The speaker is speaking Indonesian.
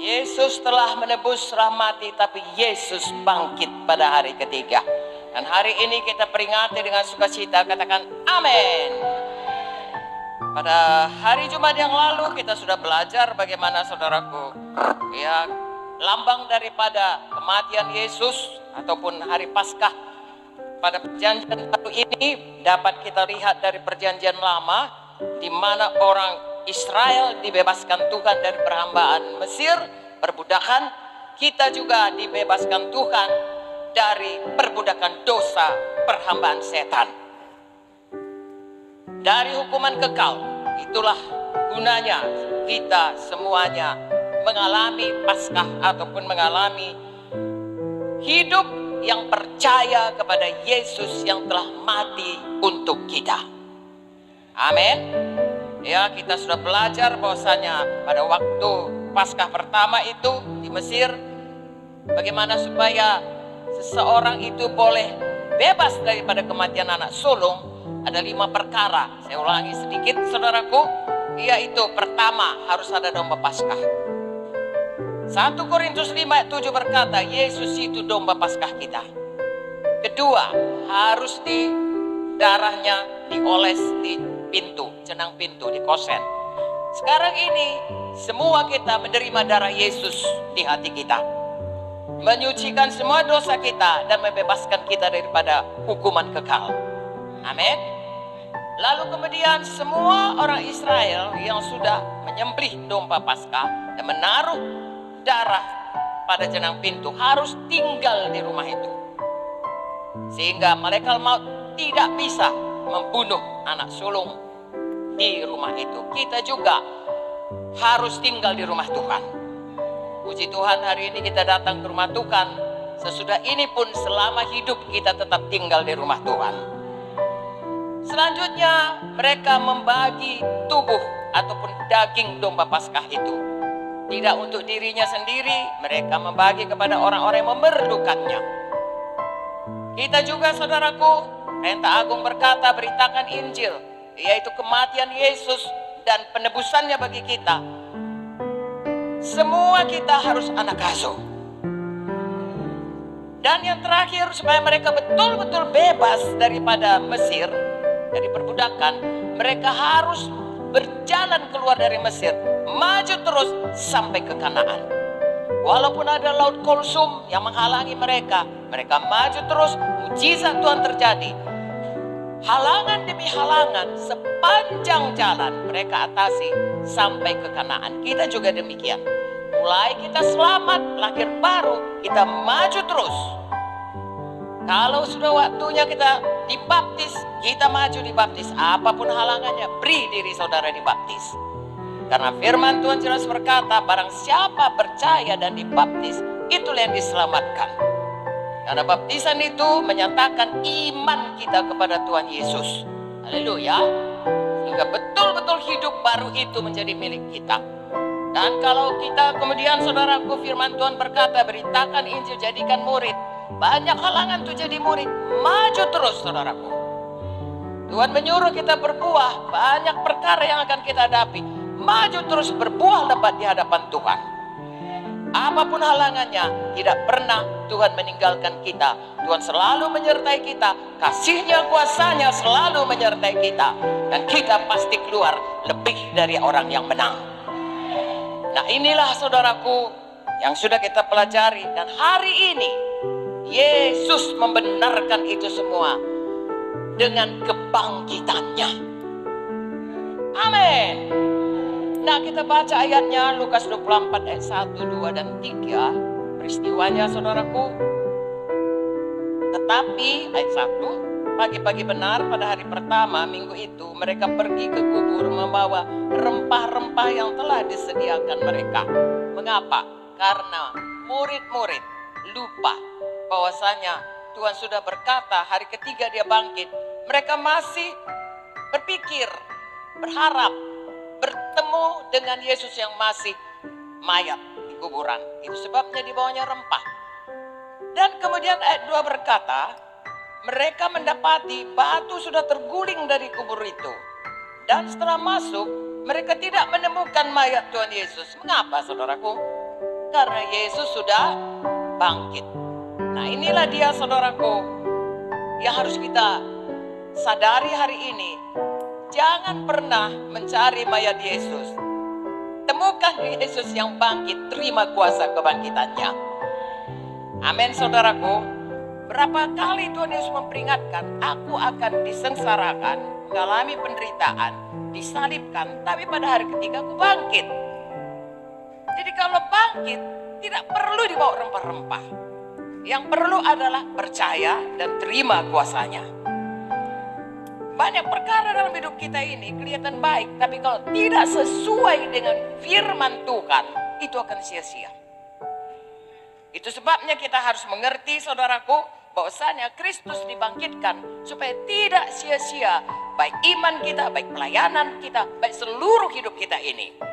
Yesus telah menebus, telah mati, tapi Yesus bangkit pada hari ketiga. Dan hari ini kita peringati dengan sukacita, katakan amin. Pada hari Jumat yang lalu kita sudah belajar bagaimana saudaraku, ya, lambang daripada kematian Yesus ataupun hari Paskah pada perjanjian baru ini dapat kita lihat dari perjanjian lama, di mana orang Israel dibebaskan Tuhan dari perhambaan Mesir, perbudakan. Kita juga dibebaskan Tuhan dari perbudakan dosa, perhambaan setan, dari hukuman kekal. Itulah gunanya kita semuanya mengalami Paskah ataupun mengalami hidup yang percaya kepada Yesus yang telah mati untuk kita. Amin. Ya, kita sudah belajar bahwasanya pada waktu Paskah pertama itu di Mesir, bagaimana supaya seseorang itu boleh bebas daripada kematian anak sulung. Ada 5 perkara. Saya ulangi sedikit saudaraku, yaitu pertama, harus ada domba Paskah. 1 Korintus 5 ayat 7 berkata, Yesus itu domba Paskah kita. Kedua, harus darahnya dioles di pintu, cenang pintu, di kosen. Sekarang ini semua kita menerima darah Yesus di hati kita, menyucikan semua dosa kita dan membebaskan kita daripada hukuman kekal. Amin. Lalu kemudian semua orang Israel yang sudah menyembelih domba Paskah dan menaruh darah pada cenang pintu harus tinggal di rumah itu, sehingga malaikat maut tidak bisa membunuh anak sulung di rumah itu. Kita juga harus tinggal di rumah Tuhan. Puji Tuhan, hari ini kita datang ke rumah Tuhan. Sesudah ini pun selama hidup kita tetap tinggal di rumah Tuhan. Selanjutnya mereka membagi tubuh ataupun daging domba Paskah itu. Tidak untuk dirinya sendiri, mereka membagi kepada orang-orang yang memerlukannya. Kita juga saudaraku, Perintah Agung berkata beritakan Injil, yaitu kematian Yesus dan penebusannya bagi kita. Semua kita harus anak asuh. Dan yang terakhir, supaya mereka betul-betul bebas daripada Mesir, dari perbudakan, mereka harus berjalan keluar dari Mesir, maju terus sampai ke Kanaan. Walaupun ada laut Kulsum yang menghalangi mereka, mereka maju terus, mujizat Tuhan terjadi. Halangan demi halangan, sepanjang jalan mereka atasi sampai ke Kanaan. Kita juga demikian. Mulai kita selamat, lahir baru, kita maju terus. Kalau sudah waktunya kita dibaptis, kita maju dibaptis. Apapun halangannya, beri diri saudara dibaptis. Karena firman Tuhan jelas berkata, barang siapa percaya dan dibaptis, itulah yang diselamatkan. Karena baptisan itu menyatakan iman kita kepada Tuhan Yesus. Haleluya. Sehingga betul-betul hidup baru itu menjadi milik kita. Dan kalau kita kemudian saudaraku, firman Tuhan berkata, beritakan Injil, jadikan murid. Banyak halangan untuk jadi murid, maju terus saudaraku. Tuhan menyuruh kita berbuah, banyak perkara yang akan kita hadapi. Maju terus berbuah lebat di hadapan Tuhan. Apapun halangannya, tidak pernah Tuhan meninggalkan kita. Tuhan selalu menyertai kita, kasih-Nya, kuasa-Nya selalu menyertai kita. Dan kita pasti keluar lebih dari orang yang menang. Nah, inilah saudaraku yang sudah kita pelajari. Dan hari ini Yesus membenarkan itu semua dengan kebangkitannya. Amin. Nah, kita baca ayatnya Lukas 24 ayat 1, 2, dan 3. Peristiwanya saudaraku. Tetapi ayat 1, pagi-pagi benar pada hari pertama minggu itu mereka pergi ke kubur membawa rempah-rempah yang telah disediakan mereka. Mengapa? Karena murid-murid lupa bahwasanya Tuhan sudah berkata hari ketiga dia bangkit. Mereka masih berpikir, berharap bertemu dengan Yesus yang masih mayat di kuburan. Itu sebabnya dibawanya rempah. Dan kemudian ayat 2 berkata, mereka mendapati batu sudah terguling dari kubur itu. Dan setelah masuk, mereka tidak menemukan mayat Tuhan Yesus. Mengapa saudaraku? karena Yesus sudah bangkit. Nah, inilah dia saudaraku yang harus kita sadari hari ini. Jangan pernah mencari mayat Yesus. Temukan Yesus yang bangkit, terima kuasa kebangkitannya. Amin saudaraku. Berapa kali Tuhan Yesus memperingatkan, aku akan disengsarakan, mengalami penderitaan, disalibkan, tapi pada hari ketiga aku bangkit. Jadi kalau bangkit, tidak perlu dibawa rempah-rempah. Yang perlu adalah percaya dan terima kuasanya. Banyak perkara dalam hidup kita ini kelihatan baik, tapi kalau tidak sesuai dengan firman Tuhan, itu akan sia-sia. Itu sebabnya kita harus mengerti saudaraku, bahwasanya Kristus dibangkitkan supaya tidak sia-sia baik iman kita, baik pelayanan kita, baik seluruh hidup kita ini.